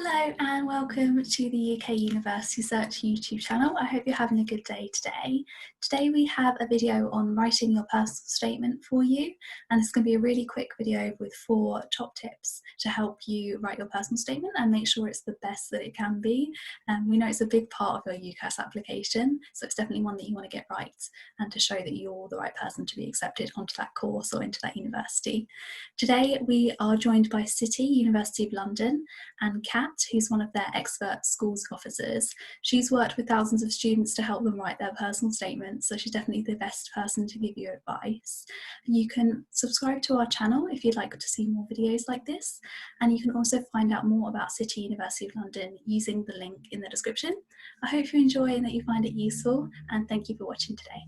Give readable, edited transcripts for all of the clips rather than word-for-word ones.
Hello and welcome to the UK University Search YouTube channel. I hope you're having a good day today. Today we have a video on writing your personal statement for you, and it's going to be a really quick video with 4 top tips to help you write your personal statement and make sure it's the best that it can be. We know it's a big part of your UCAS application, so it's definitely one that you want to get right and to show that you're the right person to be accepted onto that course or into that university. Today we are joined by City, University of London, and Kat, who's one of their expert schools officers. She's worked with thousands of students to help them write their personal statements, so she's definitely the best person to give you advice. You can subscribe to our channel if you'd like to see more videos like this, and you can also find out more about City, University of London using the link in the description. I hope you enjoy and that you find it useful, and thank you for watching today.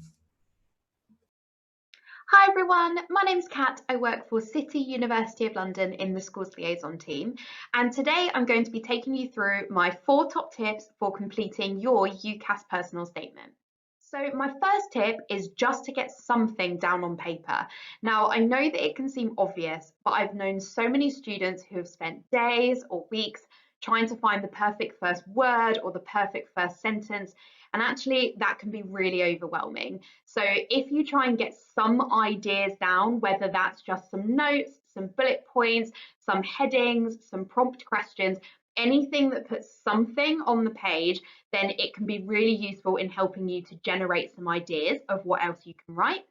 Hi everyone, my name's Kat. I work for City, University of London in the Schools Liaison team, and today I'm going to be taking you through my 4 top tips for completing your UCAS personal statement. So my first tip is just to get something down on paper. Now I know that it can seem obvious, but I've known so many students who have spent days or weeks trying to find the perfect first word or the perfect first sentence, and actually that can be really overwhelming. So if you try and get some ideas down, whether that's just some notes, some bullet points, some headings, some prompt questions, anything that puts something on the page, then it can be really useful in helping you to generate some ideas of what else you can write.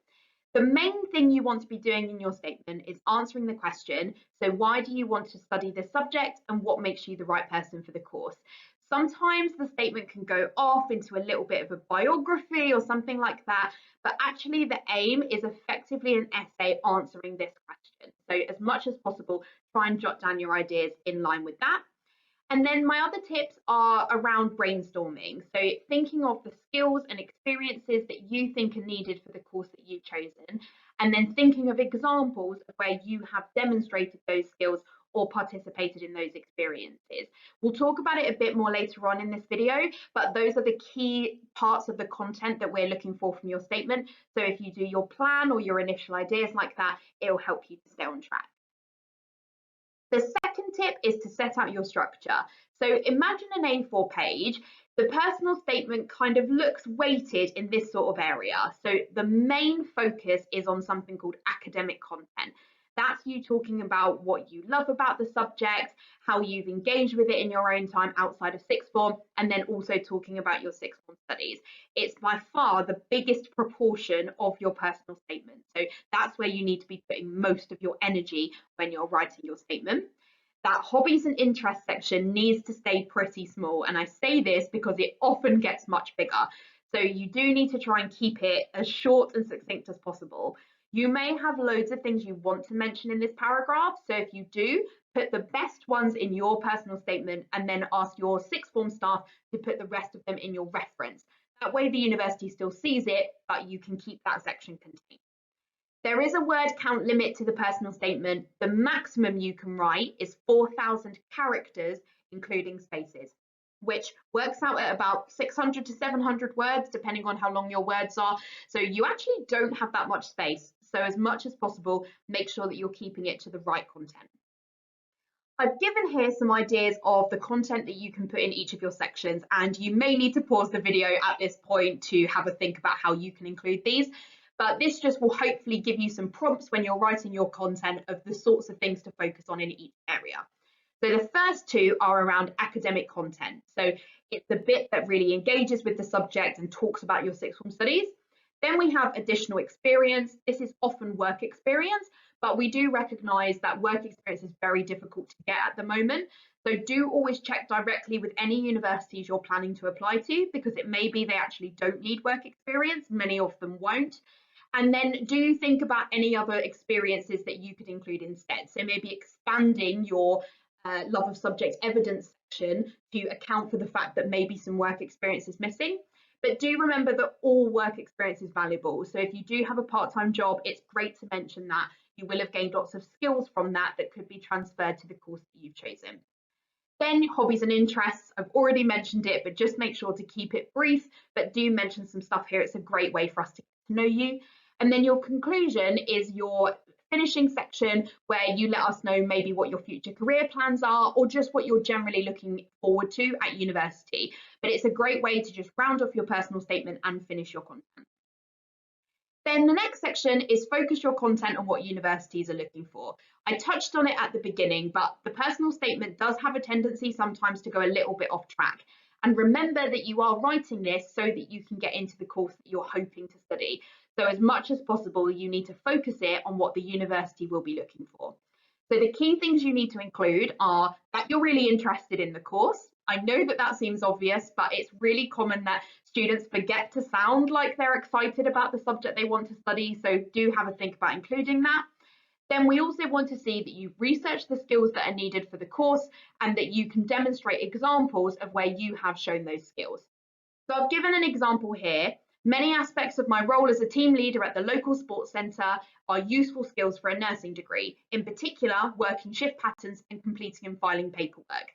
The main thing you want to be doing in your statement is answering the question, so why do you want to study this subject and what makes you the right person for the course? Sometimes the statement can go off into a little bit of a biography or something like that, but actually the aim is effectively an essay answering this question. So as much as possible, try and jot down your ideas in line with that. And then my other tips are around brainstorming. So thinking of the skills and experiences that you think are needed for the course that you've chosen, and then thinking of examples of where you have demonstrated those skills or participated in those experiences. We'll talk about it a bit more later on in this video, but those are the key parts of the content that we're looking for from your statement. So if you do your plan or your initial ideas like that, it'll help you to stay on track. The second tip is to set out your structure. So imagine an A4 page. The personal statement kind of looks weighted in this sort of area. So the main focus is on something called academic content. That's you talking about what you love about the subject, how you've engaged with it in your own time outside of sixth form, and then also talking about your sixth form studies. It's by far the biggest proportion of your personal statement. So that's where you need to be putting most of your energy when you're writing your statement. That hobbies and interests section needs to stay pretty small. And I say this because it often gets much bigger. So you do need to try and keep it as short and succinct as possible. You may have loads of things you want to mention in this paragraph. So if you do, put the best ones in your personal statement and then ask your sixth form staff to put the rest of them in your reference. That way the university still sees it, but you can keep that section contained. There is a word count limit to the personal statement. The maximum you can write is 4,000 characters, including spaces, which works out at about 600 to 700 words, depending on how long your words are. So you actually don't have that much space. So as much as possible, make sure that you're keeping it to the right content. I've given here some ideas of the content that you can put in each of your sections, and you may need to pause the video at this point to have a think about how you can include these. But this just will hopefully give you some prompts when you're writing your content of the sorts of things to focus on in each area. So the first 2 are around academic content. So it's the bit that really engages with the subject and talks about your sixth form studies. Then we have additional experience. This is often work experience, but we do recognise that work experience is very difficult to get at the moment. So do always check directly with any universities you're planning to apply to, because it may be they actually don't need work experience. Many of them won't. And then do think about any other experiences that you could include instead. So maybe expanding your love of subject evidence section to account for the fact that maybe some work experience is missing. But do remember that all work experience is valuable. So if you do have a part-time job, it's great to mention that. You will have gained lots of skills from that could be transferred to the course that you've chosen. Then hobbies and interests, I've already mentioned it, but just make sure to keep it brief, but do mention some stuff here. It's a great way for us to get to know you. And then your conclusion is your finishing section where you let us know maybe what your future career plans are or just what you're generally looking forward to at university. But it's a great way to just round off your personal statement and finish your content. Then the next section is focus your content on what universities are looking for. I touched on it at the beginning, but the personal statement does have a tendency sometimes to go a little bit off track. And remember that you are writing this so that you can get into the course that you're hoping to study. So as much as possible, you need to focus it on what the university will be looking for. So the key things you need to include are that you're really interested in the course. I know that that seems obvious, but it's really common that students forget to sound like they're excited about the subject they want to study, so do have a think about including that. Then we also want to see that you've researched the skills that are needed for the course and that you can demonstrate examples of where you have shown those skills. So I've given an example here. Many aspects of my role as a team leader at the local sports centre are useful skills for a nursing degree, in particular working shift patterns and completing and filing paperwork.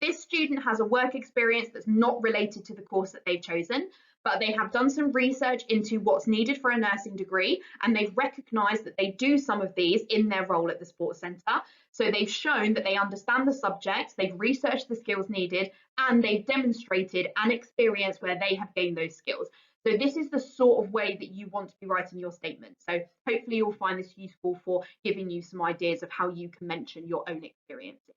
This student has a work experience that's not related to the course that they've chosen, but they have done some research into what's needed for a nursing degree, and they've recognised that they do some of these in their role at the sports centre. So they've shown that they understand the subject, they've researched the skills needed, and they've demonstrated an experience where they have gained those skills. So this is the sort of way that you want to be writing your statement. So hopefully you'll find this useful for giving you some ideas of how you can mention your own experiences.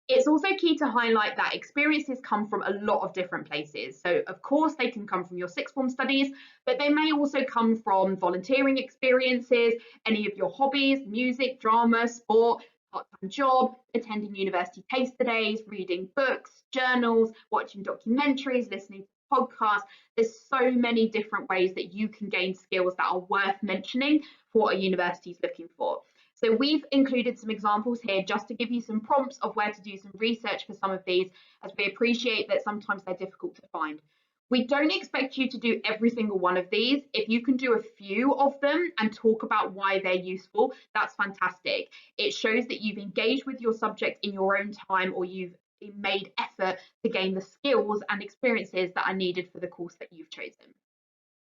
It's also key to highlight that experiences come from a lot of different places. So of course they can come from your sixth form studies, but they may also come from volunteering experiences, any of your hobbies, music, drama, sport, part-time job, attending university taster days, reading books, journals, watching documentaries, listening to podcasts. There's so many different ways that you can gain skills that are worth mentioning for what a university is looking for. So we've included some examples here just to give you some prompts of where to do some research for some of these, as we appreciate that sometimes they're difficult to find. We don't expect you to do every single one of these. If you can do a few of them and talk about why they're useful, that's fantastic. It shows that you've engaged with your subject in your own time, or you've made effort to gain the skills and experiences that are needed for the course that you've chosen.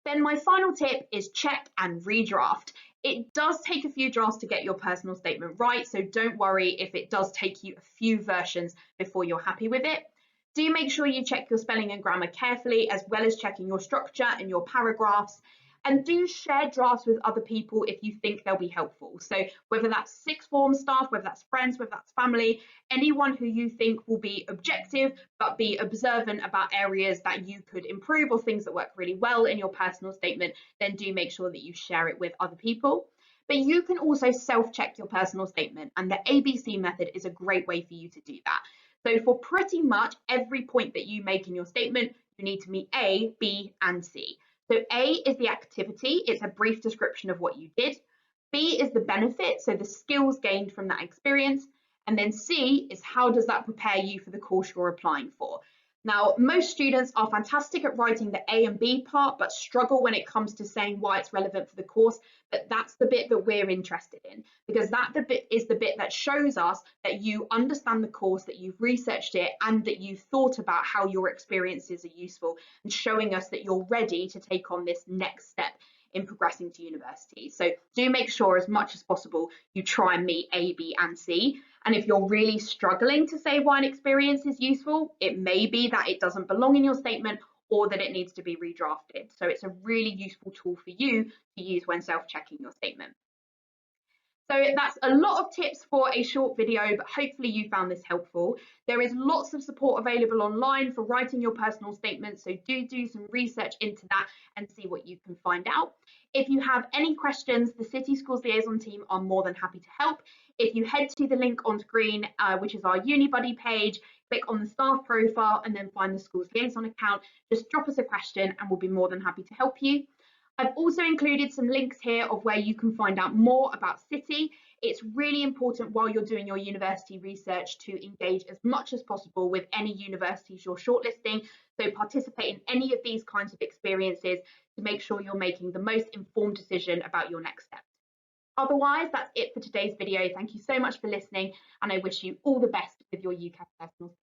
Then my final tip is check and redraft. It does take a few drafts to get your personal statement right, so don't worry if it does take you a few versions before you're happy with it. Do make sure you check your spelling and grammar carefully, as well as checking your structure and your paragraphs. And do share drafts with other people if you think they'll be helpful. So whether that's sixth form staff, whether that's friends, whether that's family, anyone who you think will be objective but be observant about areas that you could improve or things that work really well in your personal statement, then do make sure that you share it with other people. But you can also self-check your personal statement, and the ABC method is a great way for you to do that. So for pretty much every point that you make in your statement, you need to meet A, B, and C. So A is the activity, it's a brief description of what you did. B is the benefit, so the skills gained from that experience. And then C is how does that prepare you for the course you're applying for. Now, most students are fantastic at writing the A and B part, but struggle when it comes to saying why it's relevant for the course. But that's the bit that we're interested in, because that is the bit that shows us that you understand the course, that you've researched it, and that you've thought about how your experiences are useful, and showing us that you're ready to take on this next step in progressing to university. So do make sure as much as possible you try and meet A, B, and C. And if you're really struggling to say why an experience is useful, it may be that it doesn't belong in your statement or that it needs to be redrafted. So it's a really useful tool for you to use when self-checking your statement. So that's a lot of tips for a short video, but hopefully you found this helpful. There is lots of support available online for writing your personal statement, so do some research into that and see what you can find out. If you have any questions, the City Schools Liaison team are more than happy to help. If you head to the link on screen, which is our UniBuddy page, click on the staff profile and then find the Schools Liaison account, just drop us a question and we'll be more than happy to help you. I've also included some links here of where you can find out more about City. It's really important while you're doing your university research to engage as much as possible with any universities you're shortlisting. So participate in any of these kinds of experiences to make sure you're making the most informed decision about your next steps. Otherwise, that's it for today's video. Thank you so much for listening, and I wish you all the best with your UCAS personal